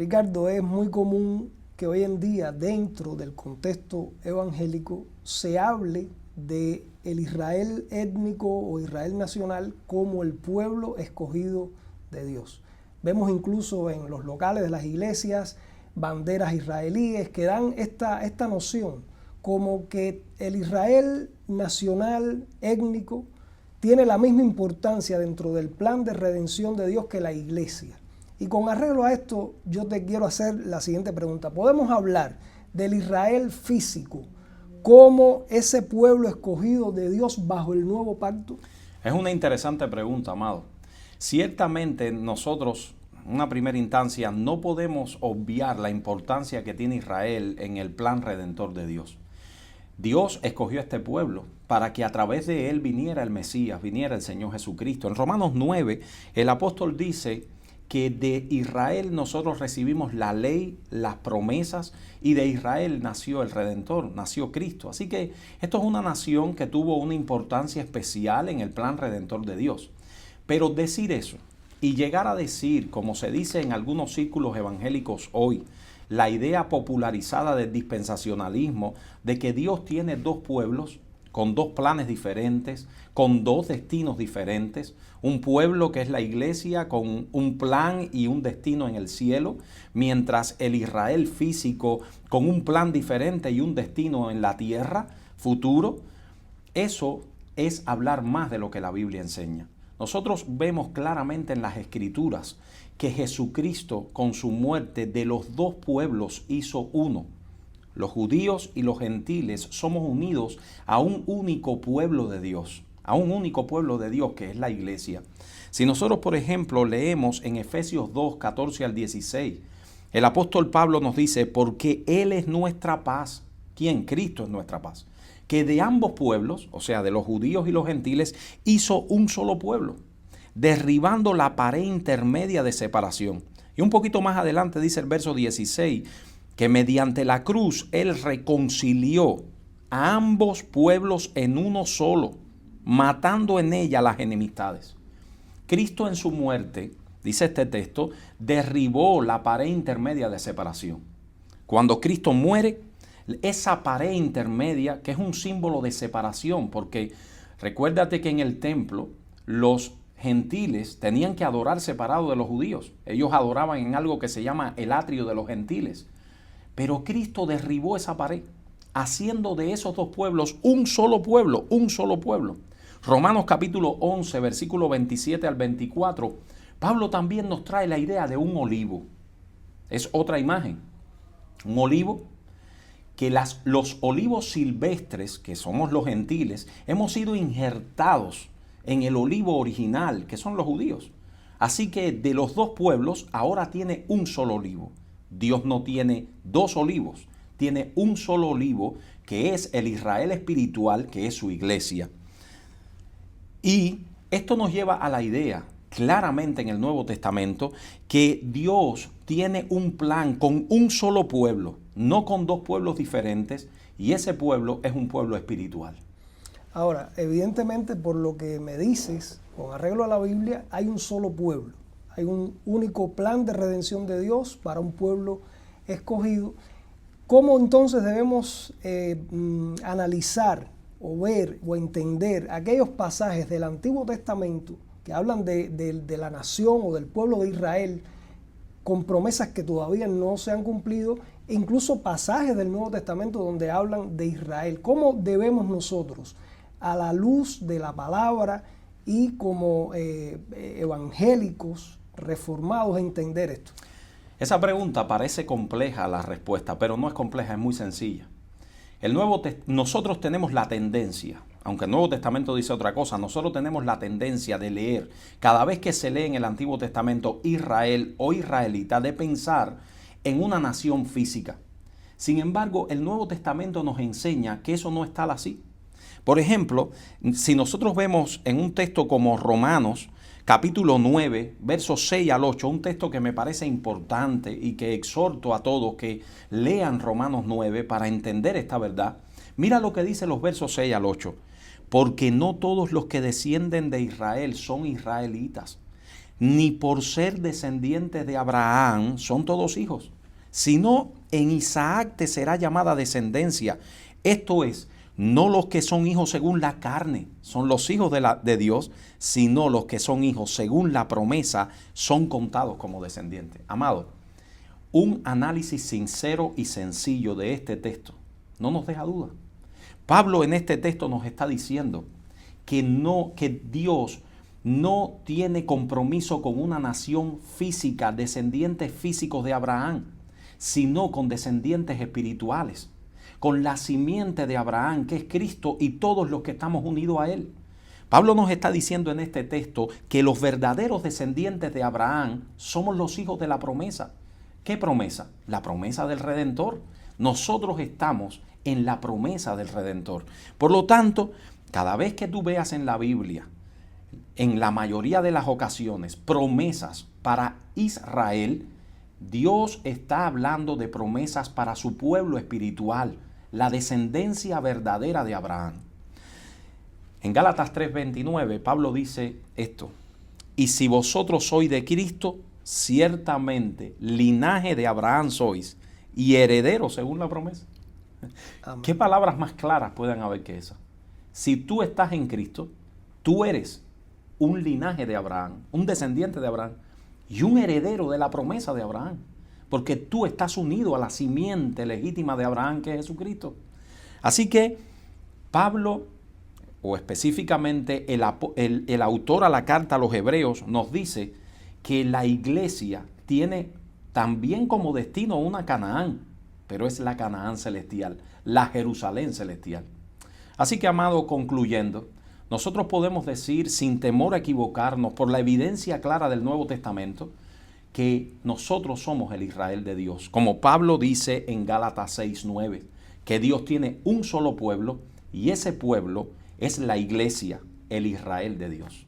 Ricardo, es muy común que hoy en día, dentro del contexto evangélico, se hable de el Israel étnico o Israel nacional como el pueblo escogido de Dios. Vemos incluso en los locales de las iglesias banderas israelíes que dan esta noción como que el Israel nacional étnico tiene la misma importancia dentro del plan de redención de Dios que la iglesia. Y con arreglo a esto, yo te quiero hacer la siguiente pregunta. ¿Podemos hablar del Israel físico como ese pueblo escogido de Dios bajo el nuevo pacto? Es una interesante pregunta, amado. Ciertamente nosotros, en una primera instancia, no podemos obviar la importancia que tiene Israel en el plan redentor de Dios. Dios escogió a este pueblo para que a través de él viniera el Mesías, viniera el Señor Jesucristo. En Romanos 9, el apóstol dice que de Israel nosotros recibimos la ley, las promesas, y de Israel nació el Redentor, nació Cristo. Así que esto es una nación que tuvo una importancia especial en el plan redentor de Dios. Pero decir eso y llegar a decir, como se dice en algunos círculos evangélicos hoy, la idea popularizada del dispensacionalismo de que Dios tiene dos pueblos con dos planes diferentes, con dos destinos diferentes, un pueblo que es la iglesia con un plan y un destino en el cielo, mientras el Israel físico con un plan diferente y un destino en la tierra futuro. Eso es hablar más de lo que la Biblia enseña. Nosotros vemos claramente en las Escrituras que Jesucristo con su muerte de los dos pueblos hizo uno. Los judíos y los gentiles somos unidos a un único pueblo de Dios, a un único pueblo de Dios que es la iglesia. Si nosotros, por ejemplo, leemos en Efesios 2, 14 al 16, el apóstol Pablo nos dice, porque Él es nuestra paz. ¿Quién? Cristo es nuestra paz. Que de ambos pueblos, o sea, de los judíos y los gentiles, hizo un solo pueblo, derribando la pared intermedia de separación. Y un poquito más adelante dice el verso 16, que mediante la cruz Él reconcilió a ambos pueblos en uno solo, matando en ella las enemistades. Cristo en su muerte, dice este texto, derribó la pared intermedia de separación. Cuando Cristo muere, esa pared intermedia, que es un símbolo de separación, porque recuérdate que en el templo los gentiles tenían que adorar separado de los judíos. Ellos adoraban en algo que se llama el atrio de los gentiles. Pero Cristo derribó esa pared, haciendo de esos dos pueblos un solo pueblo, un solo pueblo. Romanos capítulo 11, versículo 27 al 24, Pablo también nos trae la idea de un olivo. Es otra imagen. Un olivo que los olivos silvestres, que somos los gentiles, hemos sido injertados en el olivo original, que son los judíos. Así que de los dos pueblos ahora tiene un solo olivo. Dios no tiene dos olivos, tiene un solo olivo que es el Israel espiritual, que es su iglesia. Y esto nos lleva a la idea, claramente en el Nuevo Testamento, que Dios tiene un plan con un solo pueblo, no con dos pueblos diferentes, y ese pueblo es un pueblo espiritual. Ahora, evidentemente, por lo que me dices, con arreglo a la Biblia, hay un solo pueblo. Hay un único plan de redención de Dios para un pueblo escogido. ¿Cómo entonces debemos analizar o ver o entender aquellos pasajes del Antiguo Testamento que hablan de la nación o del pueblo de Israel con promesas que todavía no se han cumplido, e incluso pasajes del Nuevo Testamento donde hablan de Israel? ¿Cómo debemos nosotros, a la luz de la palabra y como evangélicos reformados, entender esto? Esa pregunta parece compleja la respuesta, pero no es compleja, es muy sencilla. Nosotros tenemos la tendencia, aunque el Nuevo Testamento dice otra cosa, nosotros tenemos la tendencia de leer, cada vez que se lee en el Antiguo Testamento Israel o israelita, de pensar en una nación física. Sin embargo, el Nuevo Testamento nos enseña que eso no es tal así. Por ejemplo, si nosotros vemos en un texto como Romanos, capítulo 9, versos 6 al 8, un texto que me parece importante y que exhorto a todos que lean Romanos 9 para entender esta verdad. Mira lo que dice los versos 6 al 8. Porque no todos los que descienden de Israel son israelitas, ni por ser descendientes de Abraham son todos hijos, sino en Isaac te será llamada descendencia. Esto es, no los que son hijos según la carne son los hijos de Dios, sino los que son hijos según la promesa son contados como descendientes. Amado, un análisis sincero y sencillo de este texto no nos deja duda. Pablo en este texto nos está diciendo que Dios no tiene compromiso con una nación física, descendientes físicos de Abraham, sino con descendientes espirituales, con la simiente de Abraham, que es Cristo y todos los que estamos unidos a Él. Pablo nos está diciendo en este texto que los verdaderos descendientes de Abraham somos los hijos de la promesa. ¿Qué promesa? La promesa del Redentor. Nosotros estamos en la promesa del Redentor. Por lo tanto, cada vez que tú veas en la Biblia, en la mayoría de las ocasiones, promesas para Israel, Dios está hablando de promesas para su pueblo espiritual, la descendencia verdadera de Abraham. En Gálatas 3:29, Pablo dice esto: y si vosotros sois de Cristo, ciertamente linaje de Abraham sois y herederos según la promesa. Amén. ¿Qué palabras más claras pueden haber que esa? Si tú estás en Cristo, tú eres un linaje de Abraham, un descendiente de Abraham y un heredero de la promesa de Abraham, porque tú estás unido a la simiente legítima de Abraham, que es Jesucristo. Así que Pablo, o específicamente el autor a la carta a los Hebreos, nos dice que la iglesia tiene también como destino una Canaán, pero es la Canaán celestial, la Jerusalén celestial. Así que, amado, concluyendo, nosotros podemos decir sin temor a equivocarnos por la evidencia clara del Nuevo Testamento que nosotros somos el Israel de Dios. Como Pablo dice en Gálatas 6:9, que Dios tiene un solo pueblo y ese pueblo es la iglesia, el Israel de Dios.